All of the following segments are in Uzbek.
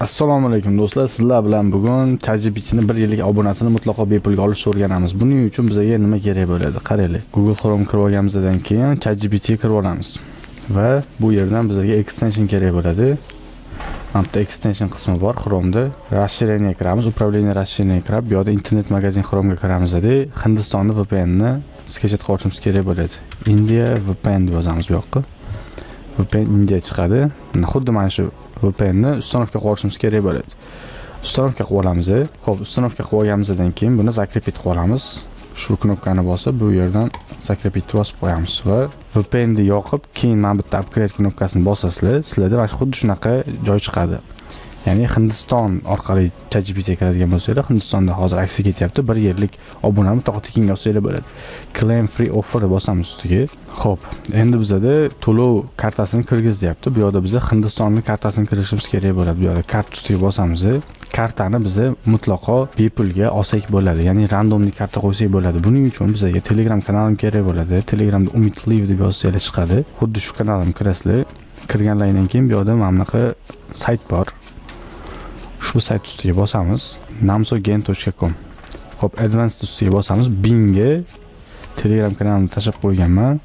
Assalomu alaykum do'stlar, sizlar bilan bugun ChatGPT'ning 1 yillik obunasini mutlaqo bepulga olishni o'rganamiz. Buning uchun bizga nima kerak bo'ladi? Qaraylik. Google Chrome kirib olganimizdan keyin ChatGPT'ga kirib olamiz. Va bu yerdan bizga extension kerak bo'ladi. Mana bu extension qismi bor Chrome'da. Расширение kiramiz, управление расширение kirib, bu yerda internet magazin Chrome'ga kiramiz dedi. Hindistonning VPN'ni sketchet qilib olishimiz kerak bo'ladi. India VPN deb yozamiz bu yoqqa. VPN India chiqadi. Xuddi mana shu VPN'ni uстановка qilib olishimiz kerak bo'ladi. Uстановка qilib olamiz. Xo'p, uстановка qilib olganimizdan keyin buni закрепить qilib olamiz. Shu knopkani bosib, bu yerdan закрепить bosib qo'yamiz va VPN'ni yoqib, keyin mana bitta upgrade knopkasini bosasizlar, sizlarda mana xuddi shunaqa joy chiqadi. Ya'ni Hindiston orqali ChatGPT kiradigan bo'lsanglar, Hindistonda hozir aksi ketyapti. 1 yillik obunani to'xtatingga olsanglar bo'ladi. Claim free offer bosamiz ustiga. Xo'p, endi bizada to'lov kartasini kirgizyapti. Bu yerda bizga Hindistonning kartasini kirishimiz kerak bo'ladi. Bu yerda kart ustiga bosamiz. Kartani biza mutlaqo bepulga olsak bo'ladi. Ya'ni randomli karta qo'ysak bo'ladi. Buning uchun bizga Telegram kanalim kerak bo'ladi. Telegramda Umid Live deb yozsangiz chiqadi. Xuddi shu kanalimga kirasizlar. Kirgandan keyin bu yerda mana bunaqa sayt bor. Ushbu sayt ustiga bosamiz. namsogen.com. Xo'p, advanced ustiga bosamiz. Bingga Telegram kanalimni tashlab qo'yganman.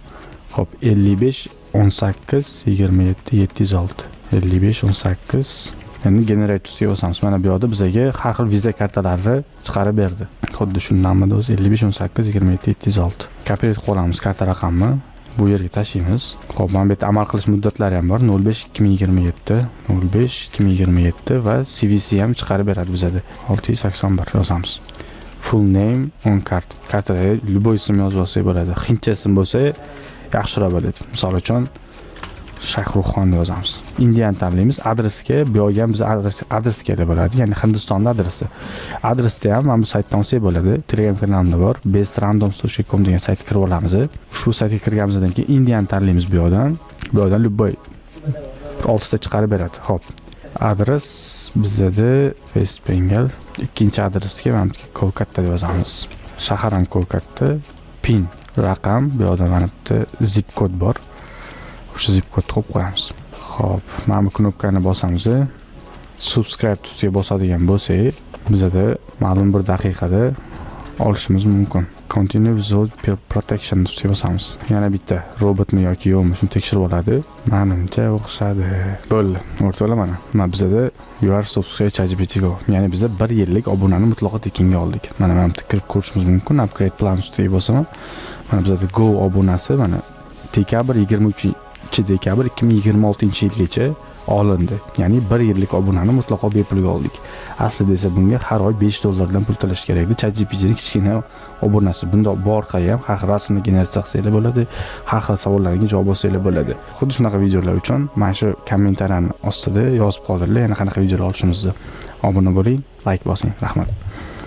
Xo'p, 55 18 27 706. 55 18. Endi generate ustiga bosamiz. Mana bu yerda bizga har xil viza kartalarini chiqarib berdi. Xuddi shu nomida o'zi 55 18 27 706. Kopiyat qilib olamiz karta raqamini. Bu yerga tashlaymiz. Xo'p, mana bu yerda amal qilish muddatlari ham bor. 05 2027, 05 2027 va CVC ham chiqarib beradi bizga. 681 yozamiz. Full name on card. Kartada любой ism yozib olsak bo'ladi. Hindcha ism bo'lsa yaxshiroq bo'ladi. Misol uchun Shahruxxon yozamiz. Indian tanlaymiz. Adresga bu yerga ham biz adres kerak bo'ladi. Ya'ni Hindistonda adresi. Adresda ham mana bu saytdan olsak bo'ladi. Telegram kanalimda bor. bestrandoms.com degan saytga kirib olamiz. Ushbu saytga kirganimizdan keyin Indian tanlaymiz bu yerdan. Bu yerdan любой 6 ta chiqarib beradi. Xo'p. Adres bizda West Bengal. Ikkinchi adresga mana bu Kolkata deb yozamiz. Shahar ham Kolkata. Pin raqam bu yerda mana bu zip kod bor. O'sha zip kodni qo'yib qo'yamiz. Xo'p, mana bu knopkani bosamiz. Subscribe tusiga bosadigan bo'lsak, bizda ma'lum bir daqiqada olishimiz mumkin. Continue with protection tusiga bosamiz. Yana bitta robotni yoki yo'qmi shuni tekshirib oladi. Menimcha o'xshadi. Bo'ldi. O'rtoqlar mana. Mana bizda you are subscribe ChatGPT Go. Ya'ni biz 1 yillik obunani mutlaqo tekinga oldik. Mana bu yerda kirib ko'rishimiz mumkin. Upgrade plan tusiga bosaman. Mana bizda Go obunasi mana dekabr 23-dekabr 2026-yilgacha olindi. Ya'ni 1 yillik obunani mutlaqo bepulga oldik. Aslida esa bunga har oy $5 pul to'lash kerak edi. ChatGPT'ning kichkina obunasi. Bunda bu orqali ham har xil rasmni generatsiya qilsanglar bo'ladi, har xil savollarga javob olsanglar bo'ladi. Xuddi shunaqa videolar uchun mana shu kommentariyani ostida yozib qoldiringlar. Yana qanaqa videolar olishimizni obuna bo'ling, like bosing. Rahmat.